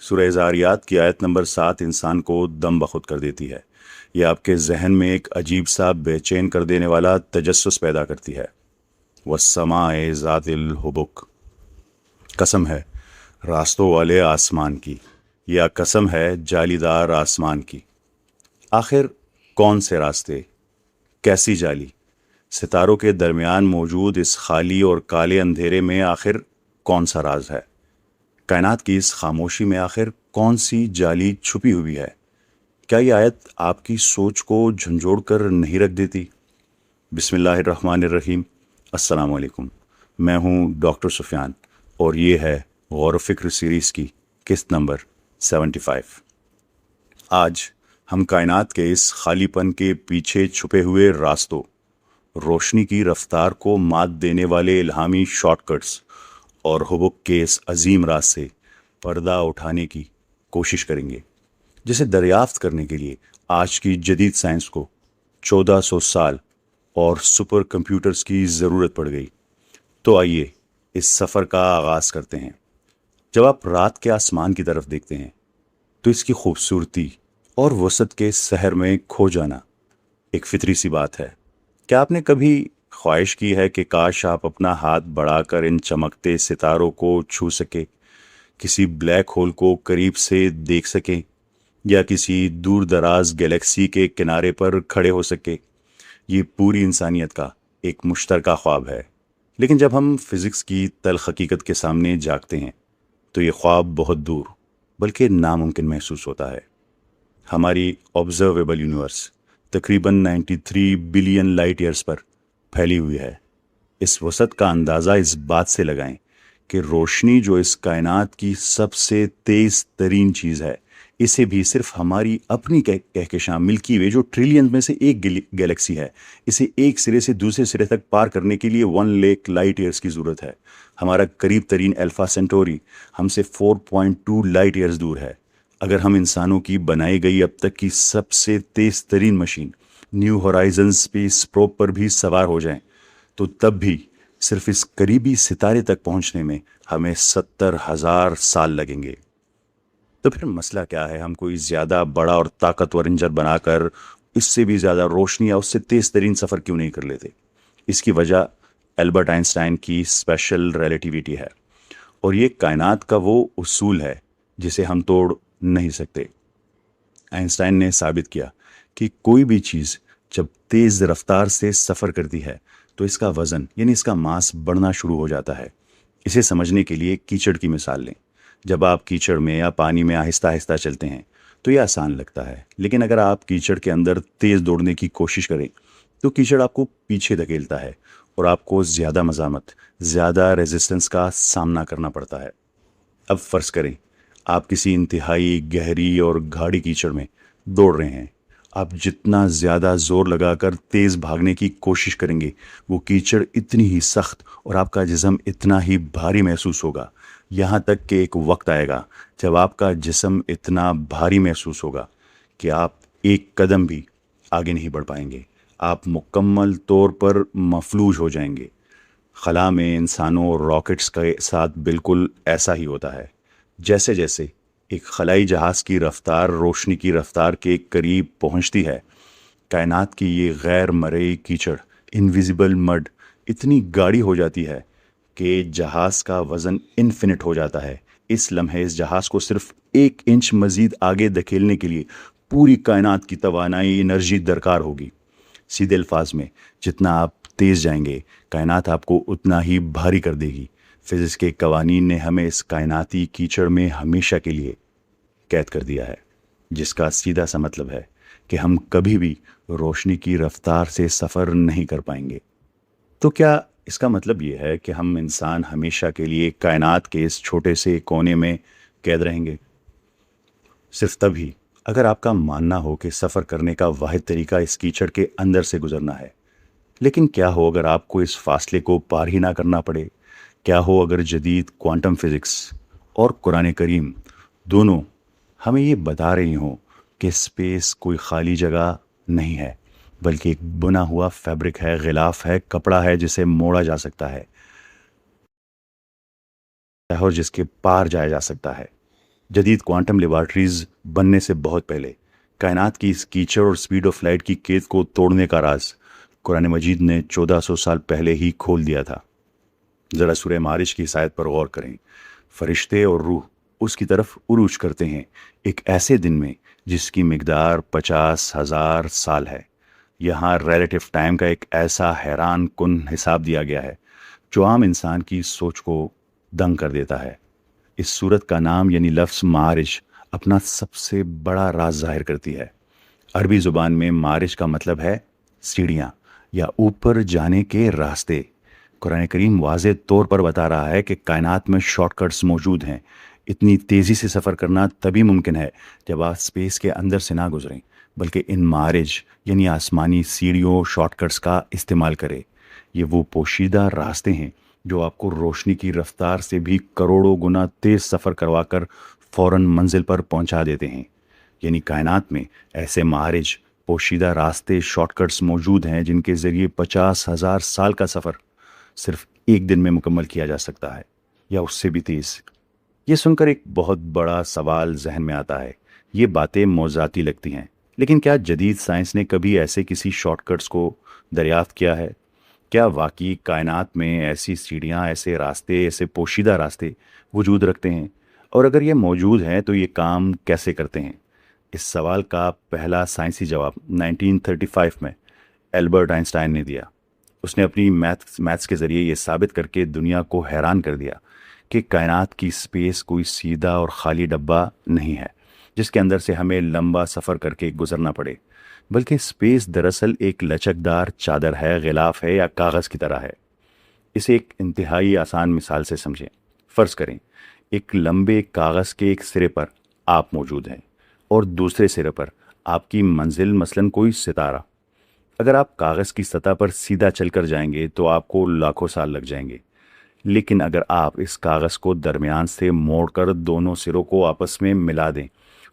سورہ ذاریات کی آیت نمبر 7 انسان کو دم بخود کر دیتی ہے۔ یہ آپ کے ذہن میں ایک عجیب سا بے چین کر دینے والا تجسس پیدا کرتی ہے۔ وَالسَّمَاءِ ذَاتِ الْحُبُكِ، قسم ہے راستوں والے آسمان کی، یا قسم ہے جالی دار آسمان کی۔ آخر کون سے راستے، کیسی جالی؟ ستاروں کے درمیان موجود اس خالی اور کالے اندھیرے میں آخر کون سا راز ہے؟ کائنات کی اس خاموشی میں آخر کون سی جالی چھپی ہوئی ہے؟ کیا یہ آیت آپ کی سوچ کو جھنجھوڑ کر نہیں رکھ دیتی؟ بسم اللہ الرحمن الرحیم۔ السلام علیکم، میں ہوں ڈاکٹر سفیان، اور یہ ہے غور و فکر سیریز کی قسط نمبر 75۔ آج ہم کائنات کے اس خالی پن کے پیچھے چھپے ہوئے راستوں، روشنی کی رفتار کو مات دینے والے الہامی شارٹ کٹس اور حبک کے اس عظیم راز سے پردہ اٹھانے کی کوشش کریں گے، جسے دریافت کرنے کے لیے آج کی جدید سائنس کو 1400 سال اور سپر کمپیوٹرز کی ضرورت پڑ گئی۔ تو آئیے اس سفر کا آغاز کرتے ہیں۔ جب آپ رات کے آسمان کی طرف دیکھتے ہیں تو اس کی خوبصورتی اور وسعت کے سحر میں کھو جانا ایک فطری سی بات ہے۔ کیا آپ نے کبھی خواہش کی ہے کہ کاش آپ اپنا ہاتھ بڑھا کر ان چمکتے ستاروں کو چھو سکے، کسی بلیک ہول کو قریب سے دیکھ سکیں، یا کسی دور دراز گیلیکسی کے کنارے پر کھڑے ہو سکے؟ یہ پوری انسانیت کا ایک مشترکہ خواب ہے، لیکن جب ہم فزکس کی تلخ حقیقت کے سامنے جاگتے ہیں تو یہ خواب بہت دور بلکہ ناممکن محسوس ہوتا ہے۔ ہماری آبزرویبل یونیورس تقریباً 93 بلین لائٹ ایئرز پر پھیلی ہوئی ہے۔ اس وسعت کا اندازہ اس بات سے لگائیں کہ روشنی جو اس کائنات کی سب سے تیز ترین چیز ہے، اسے بھی صرف ہماری اپنی کہکشاں ملکی وے، جو ٹریلین میں سے ایک گیلیکسی ہے، اسے ایک سرے سے دوسرے سرے تک پار کرنے کے لیے 1 لاکھ لائٹ ایئرز کی ضرورت ہے۔ ہمارا قریب ترین الفا سینٹوری ہم سے 4.2 لائٹ ایئرز دور ہے۔ اگر ہم انسانوں کی بنائی گئی اب تک کی سب سے تیز ترین machine New Horizon space probe پر بھی سوار ہو جائیں تو تب بھی صرف اس قریبی ستارے تک پہنچنے میں ہمیں 70,000 سال لگیں گے۔ تو پھر مسئلہ کیا ہے؟ ہم کوئی زیادہ بڑا اور طاقتور انجن بنا کر اس سے بھی زیادہ روشنی یا اس سے تیز ترین سفر کیوں نہیں کر لیتے؟ اس کی وجہ البرٹ آئنسٹائن کی اسپیشل ریلیٹیوٹی ہے، اور یہ کائنات کا وہ اصول ہے جسے ہم توڑ نہیں سکتے۔ آئنسٹائن نے ثابت کیا کہ کوئی بھی چیز جب تیز رفتار سے سفر کرتی ہے تو اس کا وزن یعنی اس کا ماس بڑھنا شروع ہو جاتا ہے۔ اسے سمجھنے کے لیے کیچڑ کی مثال لیں۔ جب آپ کیچڑ میں یا پانی میں آہستہ آہستہ چلتے ہیں تو یہ آسان لگتا ہے، لیکن اگر آپ کیچڑ کے اندر تیز دوڑنے کی کوشش کریں تو کیچڑ آپ کو پیچھے دھکیلتا ہے اور آپ کو زیادہ مزاحمت، زیادہ ریزسٹنس کا سامنا کرنا پڑتا ہے۔ اب فرض کریں آپ کسی انتہائی گہری اور گاڑی کیچڑ میں دوڑ رہے ہیں۔ آپ جتنا زیادہ زور لگا کر تیز بھاگنے کی کوشش کریں گے، وہ کیچڑ اتنی ہی سخت اور آپ کا جسم اتنا ہی بھاری محسوس ہوگا، یہاں تک کہ ایک وقت آئے گا جب آپ کا جسم اتنا بھاری محسوس ہوگا کہ آپ ایک قدم بھی آگے نہیں بڑھ پائیں گے۔ آپ مکمل طور پر مفلوج ہو جائیں گے۔ خلا میں انسانوں اور راکٹس کے ساتھ بالکل ایسا ہی ہوتا ہے۔ جیسے جیسے ایک خلائی جہاز کی رفتار روشنی کی رفتار کے قریب پہنچتی ہے، کائنات کی یہ غیر مرئی کیچڑ، انویزیبل مڈ، اتنی گاڑی ہو جاتی ہے کہ جہاز کا وزن انفینٹ ہو جاتا ہے۔ اس لمحے اس جہاز کو صرف 1 انچ مزید آگے دھکیلنے کے لیے پوری کائنات کی توانائی، انرجی درکار ہوگی۔ سیدھے الفاظ میں جتنا آپ تیز جائیں گے، کائنات آپ کو اتنا ہی بھاری کر دے گی۔ فزکس کے قوانین نے ہمیں اس کائناتی کیچڑ میں ہمیشہ کے لیے قید کر دیا ہے، جس کا سیدھا سا مطلب ہے کہ ہم کبھی بھی روشنی کی رفتار سے سفر نہیں کر پائیں گے۔ تو کیا اس کا مطلب یہ ہے کہ ہم انسان ہمیشہ کے لیے کائنات کے اس چھوٹے سے کونے میں قید رہیں گے؟ صرف تبھی اگر آپ کا ماننا ہو کہ سفر کرنے کا واحد طریقہ اس کیچڑ کے اندر سے گزرنا ہے۔ لیکن کیا ہو اگر آپ کو اس فاصلے کو پار ہی نہ کرنا پڑے؟ کیا ہو اگر جدید کوانٹم فزکس اور قرآن کریم دونوں ہمیں یہ بتا رہی ہوں کہ اسپیس کوئی خالی جگہ نہیں ہے، بلکہ ایک بنا ہوا فیبرک ہے، غلاف ہے، کپڑا ہے جسے موڑا جا سکتا ہے اور جس کے پار جایا جا سکتا ہے۔ جدید کوانٹم لیبارٹریز بننے سے بہت پہلے کائنات کی اس کیچڑ اور سپیڈ آف لائٹ کی قید کو توڑنے کا راز قرآن مجید نے 1400 سال پہلے ہی کھول دیا تھا۔ ذرا سورہ معارج کی اس آیت پر غور کریں۔ فرشتے اور روح اس کی طرف عروج کرتے ہیں ایک ایسے دن میں جس کی مقدار 50,000 سال ہے۔ یہاں ریلیٹیو ٹائم کا ایک ایسا حیران کن حساب دیا گیا ہے جو عام انسان کی سوچ کو دنگ کر دیتا ہے۔ اس صورت کا نام یعنی لفظ معارج اپنا سب سے بڑا راز ظاہر کرتی ہے۔ عربی زبان میں معارج کا مطلب ہے سیڑھیاں یا اوپر جانے کے راستے۔ قرآن کریم واضح طور پر بتا رہا ہے کہ کائنات میں شارٹ کٹس موجود ہیں۔ اتنی تیزی سے سفر کرنا تبھی ممکن ہے جب آپ اسپیس کے اندر سے نہ گزریں، بلکہ ان معارج یعنی آسمانی سیڑھیوں شارٹ کٹس کا استعمال کریں۔ یہ وہ پوشیدہ راستے ہیں جو آپ کو روشنی کی رفتار سے بھی کروڑوں گنا تیز سفر کروا کر فوراً منزل پر پہنچا دیتے ہیں۔ یعنی کائنات میں ایسے معارج پوشیدہ راستے شارٹ کٹس موجود ہیں جن کے ذریعے 50,000 سال کا سفر صرف ایک دن میں مکمل کیا جا سکتا ہے، یا اس سے بھی تیز۔ یہ سن کر ایک بہت بڑا سوال ذہن میں آتا ہے۔ یہ باتیں موضوعاتی لگتی ہیں، لیکن کیا جدید سائنس نے کبھی ایسے کسی شارٹ کٹس کو دریافت کیا ہے؟ کیا واقعی کائنات میں ایسی سیڑھیاں، ایسے راستے، ایسے پوشیدہ راستے وجود رکھتے ہیں؟ اور اگر یہ موجود ہیں تو یہ کام کیسے کرتے ہیں؟ اس سوال کا پہلا سائنسی جواب 1935 میں البرٹ آئنسٹائن نے دیا۔ اس نے اپنی میتھس کے ذریعے یہ ثابت کر کے دنیا کو حیران کر دیا کہ کائنات کی سپیس کوئی سیدھا اور خالی ڈبہ نہیں ہے جس کے اندر سے ہمیں لمبا سفر کر کے گزرنا پڑے، بلکہ سپیس دراصل ایک لچکدار چادر ہے، غلاف ہے یا کاغذ کی طرح ہے۔ اسے ایک انتہائی آسان مثال سے سمجھیں۔ فرض کریں ایک لمبے کاغذ کے ایک سرے پر آپ موجود ہیں اور دوسرے سرے پر آپ کی منزل مثلاً کوئی ستارہ۔ اگر آپ کاغذ کی سطح پر سیدھا چل کر جائیں گے تو آپ کو لاکھوں سال لگ جائیں گے، لیکن اگر آپ اس کاغذ کو درمیان سے موڑ کر دونوں سروں کو آپس میں ملا دیں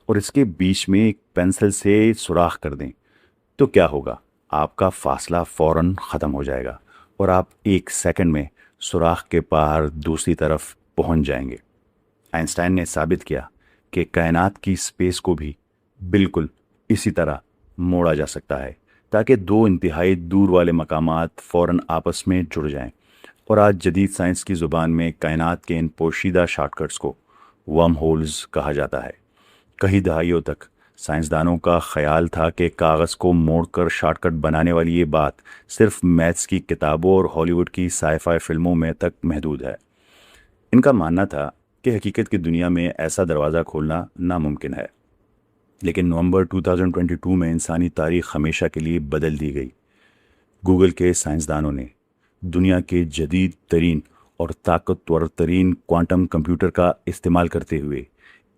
اور اس کے بیچ میں ایک پینسل سے سوراخ کر دیں تو کیا ہوگا؟ آپ کا فاصلہ فوراً ختم ہو جائے گا اور آپ ایک سیکنڈ میں سوراخ کے پار دوسری طرف پہنچ جائیں گے۔ آئنسٹائن نے ثابت کیا کہ کائنات کی سپیس کو بھی بالکل اسی طرح موڑا جا سکتا ہے تاکہ دو انتہائی دور والے مقامات فوراً آپس میں جڑ جائیں، اور آج جدید سائنس کی زبان میں کائنات کے ان پوشیدہ شارٹ کٹس کو ورم ہولز کہا جاتا ہے۔ کئی دہائیوں تک سائنسدانوں کا خیال تھا کہ کاغذ کو موڑ کر شارٹ کٹ بنانے والی یہ بات صرف میتھس کی کتابوں اور ہالی ووڈ کی سائی فائی فلموں میں تک محدود ہے۔ ان کا ماننا تھا کہ حقیقت کی دنیا میں ایسا دروازہ کھولنا ناممکن ہے، لیکن نومبر 2022 میں انسانی تاریخ ہمیشہ کے لیے بدل دی گئی۔ گوگل کے سائنسدانوں نے دنیا کے جدید ترین اور طاقتور ترین کوانٹم کمپیوٹر کا استعمال کرتے ہوئے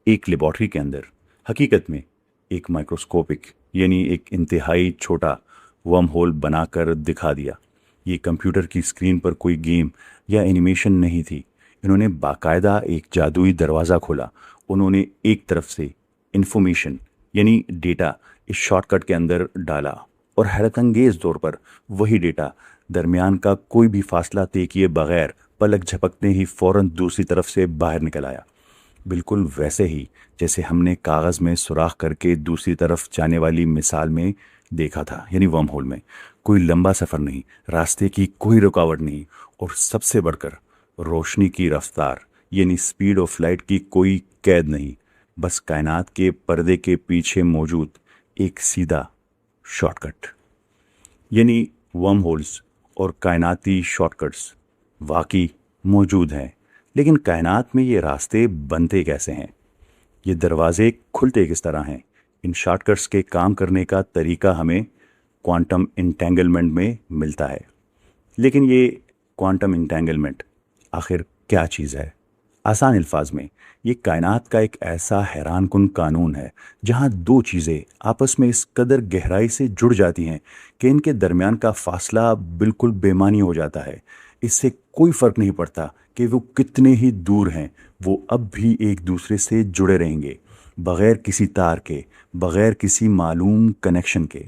ایک لیبارٹری کے اندر حقیقت میں ایک مائکروسکوپک یعنی ایک انتہائی چھوٹا ورم ہول بنا کر دکھا دیا۔ یہ کمپیوٹر کی اسکرین پر کوئی گیم یا اینیمیشن نہیں تھی، انہوں نے باقاعدہ ایک جادوئی دروازہ کھولا۔ انہوں نے ایک طرف سے انفارمیشن یعنی ڈیٹا اس شارٹ کٹ کے اندر ڈالا اور حیرت انگیز طور پر وہی ڈیٹا درمیان کا کوئی بھی فاصلہ طے کیے بغیر پلک جھپکتے ہی فوراً دوسری طرف سے باہر نکل آیا، بالکل ویسے ہی جیسے ہم نے کاغذ میں سوراخ کر کے دوسری طرف جانے والی مثال میں دیکھا تھا۔ یعنی ورم ہول میں کوئی لمبا سفر نہیں، راستے کی کوئی رکاوٹ نہیں، اور سب سے بڑھ کر روشنی کی رفتار یعنی سپیڈ آف لائٹ کی کوئی قید نہیں، بس کائنات کے پردے کے پیچھے موجود ایک سیدھا شارٹ کٹ۔ یعنی ورم ہولز اور کائناتی شارٹ کٹس واقعی موجود ہیں، لیکن کائنات میں یہ راستے بنتے کیسے ہیں؟ یہ دروازے کھلتے کس طرح ہیں؟ ان شارٹ کٹس کے کام کرنے کا طریقہ ہمیں کوانٹم انٹینگلمنٹ میں ملتا ہے۔ لیکن یہ کوانٹم انٹینگلمنٹ آخر کیا چیز ہے؟ آسان الفاظ میں یہ کائنات کا ایک ایسا حیران کن قانون ہے جہاں دو چیزیں آپس میں اس قدر گہرائی سے جڑ جاتی ہیں کہ ان کے درمیان کا فاصلہ بالکل بے معنی ہو جاتا ہے۔ اس سے کوئی فرق نہیں پڑتا کہ وہ کتنے ہی دور ہیں، وہ اب بھی ایک دوسرے سے جڑے رہیں گے، بغیر کسی تار کے، بغیر کسی معلوم کنیکشن کے۔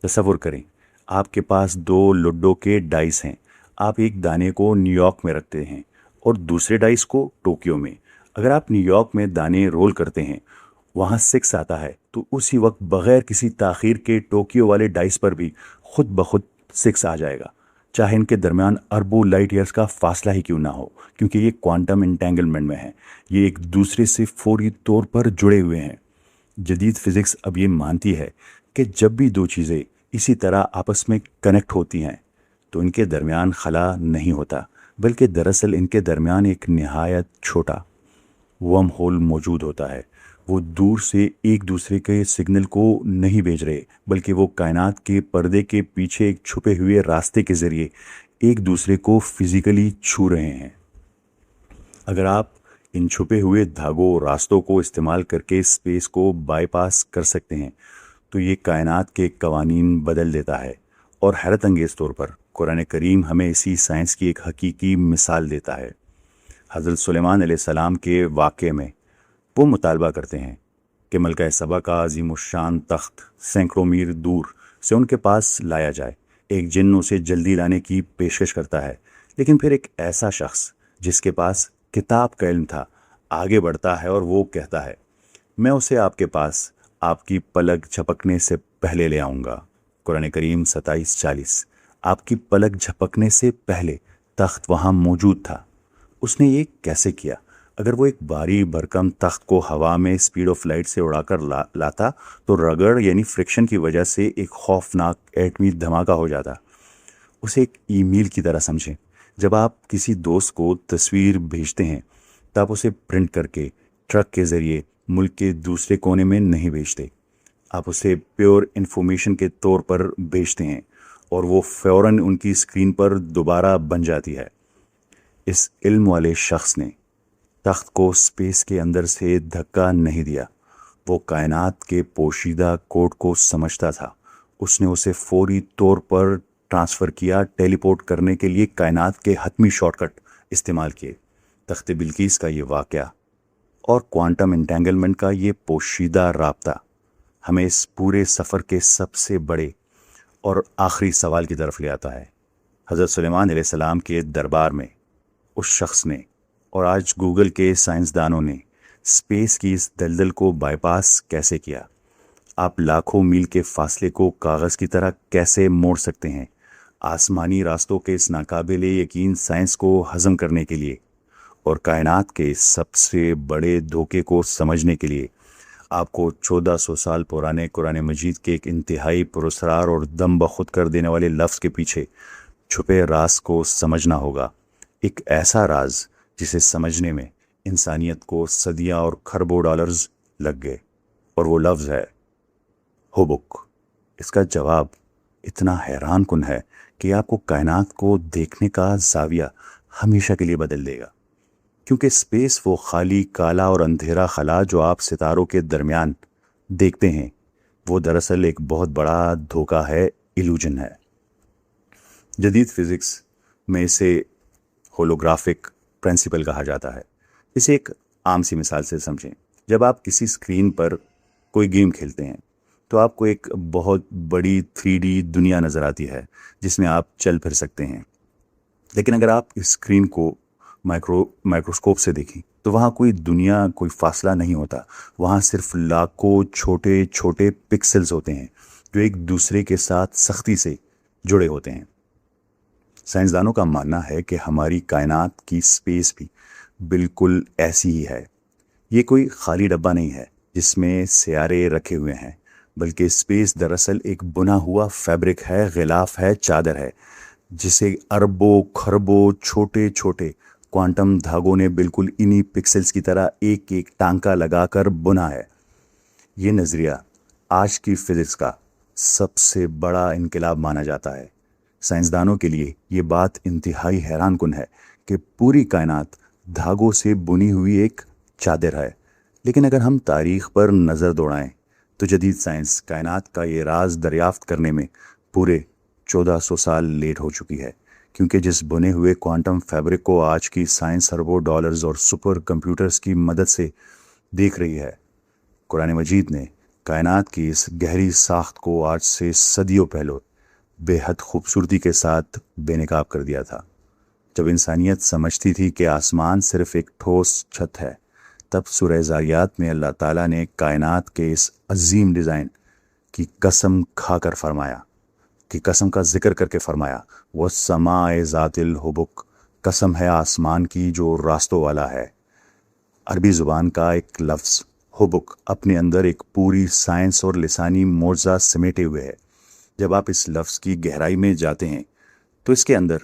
تصور کریں آپ کے پاس دو لڈو کے ڈائس ہیں، آپ ایک دانے کو نیو یارک میں رکھتے ہیں اور دوسرے ڈائس کو ٹوکیو میں۔ اگر آپ نیو یارک میں دانے رول کرتے ہیں، وہاں 6 آتا ہے، تو اسی وقت بغیر کسی تاخیر کے ٹوکیو والے ڈائس پر بھی خود بخود 6 آ جائے گا، چاہے ان کے درمیان اربوں لائٹ ایئرز کا فاصلہ ہی کیوں نہ ہو، کیونکہ یہ کوانٹم انٹینگلمنٹ میں ہیں، یہ ایک دوسرے سے فوری طور پر جڑے ہوئے ہیں۔ جدید فزکس اب یہ مانتی ہے کہ جب بھی دو چیزیں اسی طرح آپس میں کنیکٹ ہوتی ہیں تو ان کے درمیان خلا نہیں ہوتا، بلکہ دراصل ان کے درمیان ایک نہایت چھوٹا ورم ہول موجود ہوتا ہے۔ وہ دور سے ایک دوسرے کے سگنل کو نہیں بھیج رہے، بلکہ وہ کائنات کے پردے کے پیچھے ایک چھپے ہوئے راستے کے ذریعے ایک دوسرے کو فزیکلی چھو رہے ہیں۔ اگر آپ ان چھپے ہوئے دھاگوں راستوں کو استعمال کر کے اسپیس کو بائی پاس کر سکتے ہیں تو یہ کائنات کے قوانین بدل دیتا ہے۔ اور حیرت انگیز طور پر قرآن کریم ہمیں اسی سائنس کی ایک حقیقی مثال دیتا ہے۔ حضرت سلیمان علیہ السلام کے واقعے میں وہ مطالبہ کرتے ہیں کہ ملکہ سبا کا عظیم الشان تخت سینکڑوں میل دور سے ان کے پاس لایا جائے۔ ایک جن اسے جلدی لانے کی پیشکش کرتا ہے، لیکن پھر ایک ایسا شخص جس کے پاس کتاب کا علم تھا آگے بڑھتا ہے اور وہ کہتا ہے، میں اسے آپ کے پاس آپ کی پلک جھپکنے سے پہلے لے آؤں گا۔ قرآن کریم 27:40۔ آپ کی پلک جھپکنے سے پہلے تخت وہاں موجود تھا۔ اس نے یہ کیسے کیا؟ اگر وہ ایک بھاری بھرکم تخت کو ہوا میں سپیڈ آف لائٹ سے اڑا کر لاتا تو رگڑ یعنی فرکشن کی وجہ سے ایک خوفناک ایٹمی دھماکہ ہو جاتا۔ اسے ایک ای میل کی طرح سمجھیں۔ جب آپ کسی دوست کو تصویر بھیجتے ہیں تو آپ اسے پرنٹ کر کے ٹرک کے ذریعے ملک کے دوسرے کونے میں نہیں بھیجتے، آپ اسے پیور انفارمیشن کے طور پر بھیجتے ہیں اور وہ فوراً ان کی اسکرین پر دوبارہ بن جاتی ہے۔ اس علم والے شخص نے تخت کو اسپیس کے اندر سے دھکا نہیں دیا، وہ کائنات کے پوشیدہ کوڈ کو سمجھتا تھا۔ اس نے اسے فوری طور پر ٹرانسفر کیا، ٹیلی پورٹ کرنے کے لیے کائنات کے حتمی شارٹ کٹ استعمال کیے۔ تخت بلقیس کا یہ واقعہ اور کوانٹم انٹینگلمنٹ کا یہ پوشیدہ رابطہ ہمیں اس پورے سفر کے سب سے بڑے اور آخری سوال کی طرف لے آتا ہے۔ حضرت سلیمان علیہ السلام کے دربار میں اس شخص نے اور آج گوگل کے سائنسدانوں نے اسپیس کی اس دلدل کو بائی پاس کیسے کیا؟ آپ لاکھوں میل کے فاصلے کو کاغذ کی طرح کیسے موڑ سکتے ہیں؟ آسمانی راستوں کے اس ناقابل یقین سائنس کو ہضم کرنے کے لیے اور کائنات کے سب سے بڑے دھوکے کو سمجھنے کے لیے آپ کو 1400 سال پرانے قرآن مجید کے ایک انتہائی پراسرار اور دم بخود کر دینے والے لفظ کے پیچھے چھپے راز کو سمجھنا ہوگا۔ ایک ایسا راز جسے سمجھنے میں انسانیت کو صدیاں اور کھربوں ڈالرز لگ گئے، اور وہ لفظ ہے ہوبک۔ اس کا جواب اتنا حیران کن ہے کہ آپ کو کائنات کو دیکھنے کا زاویہ ہمیشہ کے لیے بدل دے گا، کیونکہ اسپیس وہ خالی کالا اور اندھیرا خلا جو آپ ستاروں کے درمیان دیکھتے ہیں، وہ دراصل ایک بہت بڑا دھوکہ ہے، ایلوژن ہے۔ جدید فزکس میں اسے ہولوگرافک پرنسپل کہا جاتا ہے۔ اسے ایک عام سی مثال سے سمجھیں۔ جب آپ کسی اسکرین پر کوئی گیم کھیلتے ہیں تو آپ کو ایک بہت بڑی 3D دنیا نظر آتی ہے جس میں آپ چل پھر سکتے ہیں، لیکن اگر آپ اس اسکرین کو مائکروسکوپ سے دیکھیں تو وہاں کوئی دنیا، کوئی فاصلہ نہیں ہوتا، وہاں صرف لاکھوں چھوٹے چھوٹے پکسلز ہوتے ہیں جو ایک دوسرے کے ساتھ سختی سے جڑے ہوتے ہیں۔ سائنسدانوں کا ماننا ہے کہ ہماری کائنات کی اسپیس بھی بالکل ایسی ہی ہے۔ یہ کوئی خالی ڈبہ نہیں ہے جس میں سیارے رکھے ہوئے ہیں، بلکہ اسپیس دراصل ایک بنا ہوا فیبرک ہے، غلاف ہے، چادر ہے، جسے اربوں کھربوں چھوٹے چھوٹے کوانٹم دھاگوں نے بالکل انہی پکسلز کی طرح ایک ایک ٹانکا لگا کر بنا ہے۔ یہ نظریہ آج کی فزکس کا سب سے بڑا انقلاب مانا جاتا ہے۔ سائنسدانوں کے لیے یہ بات انتہائی حیران کن ہے کہ پوری کائنات دھاگوں سے بنی ہوئی ایک چادر ہے، لیکن اگر ہم تاریخ پر نظر دوڑائیں تو جدید سائنس کائنات کا یہ راز دریافت کرنے میں پورے 1400 سال لیٹ ہو چکی ہے، کیونکہ جس بنے ہوئے کوانٹم فیبرک کو آج کی سائنس اربوں ڈالرز اور سپر کمپیوٹرز کی مدد سے دیکھ رہی ہے، قرآن مجید نے کائنات کی اس گہری ساخت کو آج سے صدیوں پہلے بے حد خوبصورتی کے ساتھ بے نقاب کر دیا تھا۔ جب انسانیت سمجھتی تھی کہ آسمان صرف ایک ٹھوس چھت ہے، تب سورہ زاریات میں اللہ تعالیٰ نے کائنات کے اس عظیم ڈیزائن کی قسم کھا کر فرمایا، کہ قسم کا ذکر کر کے فرمایا وَالسَّمَاءِ ذَاتِ الْحُبُكِ، قسم ہے آسمان کی جو راستوں والا ہے۔ عربی زبان کا ایک لفظ حبک اپنے اندر ایک پوری سائنس اور لسانی معجزہ سمیٹے ہوئے ہے۔ جب آپ اس لفظ کی گہرائی میں جاتے ہیں تو اس کے اندر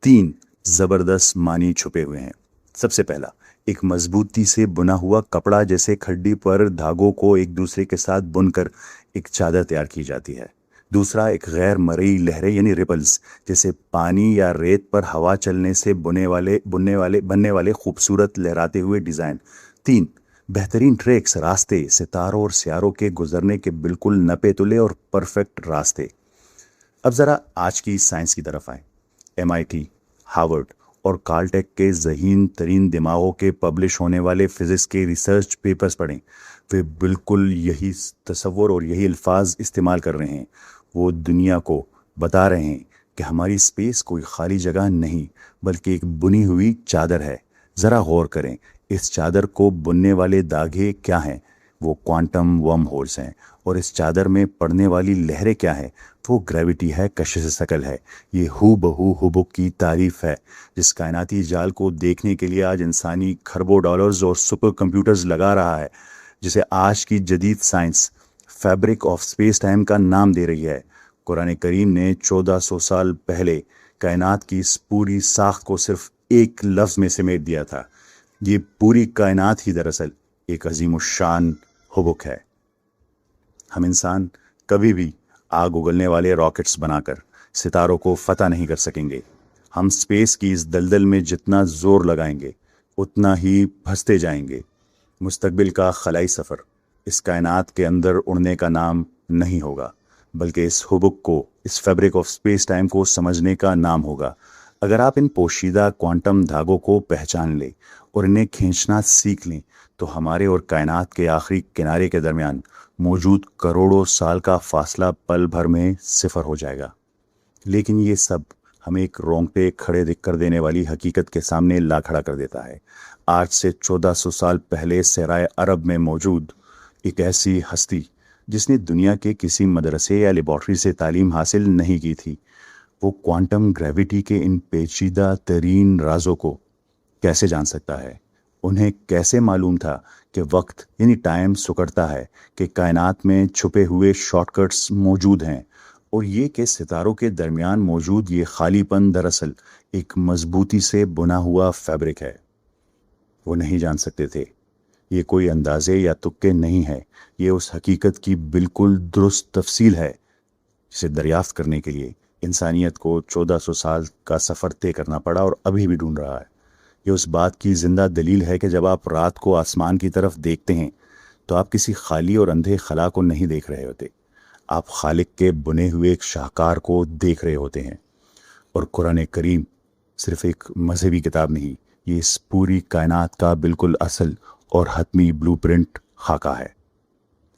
3 زبردست معنی چھپے ہوئے ہیں۔ سب سے پہلا، ایک مضبوطی سے بنا ہوا کپڑا، جیسے کھڈی پر دھاگوں کو ایک دوسرے کے ساتھ بن کر ایک چادر تیار کی جاتی ہے۔ دوسرا، ایک غیر مرئی لہریں یعنی ریپلز، جیسے پانی یا ریت پر ہوا چلنے سے بننے والے خوبصورت لہراتے ہوئے ڈیزائن۔ 3، بہترین ٹریکس، راستے، ستاروں اور سیاروں کے گزرنے کے بالکل نپے تلے اور پرفیکٹ راستے۔ اب ذرا آج کی سائنس کی طرف آئیں۔ MIT، ہارورڈ اور کالٹیک کے ذہین ترین دماغوں کے پبلش ہونے والے فزکس کے ریسرچ پیپرز پڑھیں۔ وہ بالکل یہی تصور اور یہی الفاظ استعمال کر رہے ہیں۔ وہ دنیا کو بتا رہے ہیں کہ ہماری اسپیس کوئی خالی جگہ نہیں بلکہ ایک بنی ہوئی چادر ہے۔ ذرا غور کریں، اس چادر کو بننے والے دھاگے کیا ہیں؟ وہ کوانٹم ورم ہولز ہیں۔ اور اس چادر میں پڑنے والی لہریں کیا ہیں؟ وہ گریوٹی ہے، کشش ثقل ہے۔ یہ ہو بہو حبک کی تعریف ہے، جس کائناتی جال کو دیکھنے کے لیے آج انسانی کھربوں ڈالرز اور سپر کمپیوٹرز لگا رہا ہے، جسے آج کی جدید science fabric of space time کا نام دے رہی ہے۔ قرآن کریم نے 1400 سال پہلے کائنات کی اس پوری ساخت کو صرف ایک لفظ میں سمیٹ دیا تھا۔ یہ پوری کائنات ہی دراصل ایک عظیم الشان حبک ہے۔ ہم انسان کبھی بھی آگ اگلنے والے راکٹس بنا کر ستاروں کو فتح نہیں کر سکیں گے۔ ہم اسپیس کی اس دلدل میں جتنا زور لگائیں گے اتنا ہی پھنستے جائیں گے۔ مستقبل کا خلائی سفر اس کائنات کے اندر اڑنے کا نام نہیں ہوگا، بلکہ اس حبک کو، اس فیبرک آف اسپیس ٹائم کو سمجھنے کا نام ہوگا۔ اگر آپ ان پوشیدہ کوانٹم دھاگوں کو پہچان لیں اور انہیں کھینچنا سیکھ لیں تو ہمارے اور کائنات کے آخری کنارے کے درمیان موجود کروڑوں سال کا فاصلہ پل بھر میں صفر ہو جائے گا۔ لیکن یہ سب ہمیں ایک رونگٹے کھڑے کر دینے والی حقیقت کے سامنے لا کھڑا کر دیتا ہے۔ آج سے 1400 سال پہلے صحرائے عرب میں موجود ایک ایسی ہستی جس نے دنیا کے کسی مدرسے یا لیبارٹری سے تعلیم حاصل نہیں کی تھی، وہ کوانٹم گریوٹی کے ان پیچیدہ ترین رازوں کو کیسے جان سکتا ہے؟ انہیں کیسے معلوم تھا کہ وقت یعنی ٹائم سکڑتا ہے، کہ کائنات میں چھپے ہوئے شارٹ کٹس موجود ہیں، اور یہ کہ ستاروں کے درمیان موجود یہ خالی پن دراصل ایک مضبوطی سے بنا ہوا فیبرک ہے؟ وہ نہیں جان سکتے تھے۔ یہ کوئی اندازے یا تکے نہیں ہے، یہ اس حقیقت کی بالکل درست تفصیل ہے جسے دریافت کرنے کے لیے انسانیت کو 1400 سال کا سفر طے کرنا پڑا اور ابھی بھی ڈھونڈ رہا ہے۔ یہ اس بات کی زندہ دلیل ہے کہ جب آپ رات کو آسمان کی طرف دیکھتے ہیں تو آپ کسی خالی اور اندھے خلا کو نہیں دیکھ رہے ہوتے، آپ خالق کے بنے ہوئے ایک شاہکار کو دیکھ رہے ہوتے ہیں۔ اور قرآن کریم صرف ایک مذہبی کتاب نہیں، یہ اس پوری کائنات کا بالکل اصل اور حتمی بلو پرنٹ خاکہ ہے۔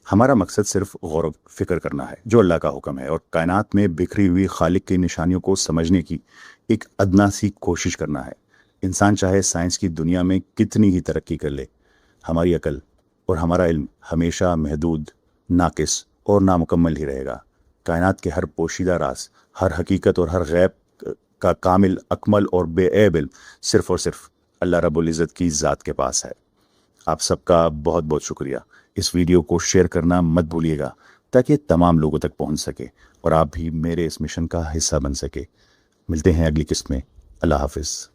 ہمارا مقصد صرف غور و فکر کرنا ہے جو اللہ کا حکم ہے، اور کائنات میں بکھری ہوئی خالق کی نشانیوں کو سمجھنے کی ایک ادنا سی کوشش کرنا ہے۔ انسان چاہے سائنس کی دنیا میں کتنی ہی ترقی کر لے، ہماری عقل اور ہمارا علم ہمیشہ محدود، ناقص اور نامکمل ہی رہے گا۔ کائنات کے ہر پوشیدہ راز، ہر حقیقت اور ہر غیب کا کامل، اکمل اور بے عیب علم صرف اور صرف اللہ رب العزت کی ذات کے پاس ہے۔ آپ سب کا بہت بہت شکریہ۔ اس ویڈیو کو شیئر کرنا مت بھولیے گا تاکہ تمام لوگوں تک پہنچ سکے اور آپ بھی میرے اس مشن کا حصہ بن سکے۔ ملتے ہیں اگلی قسط میں۔ اللہ حافظ۔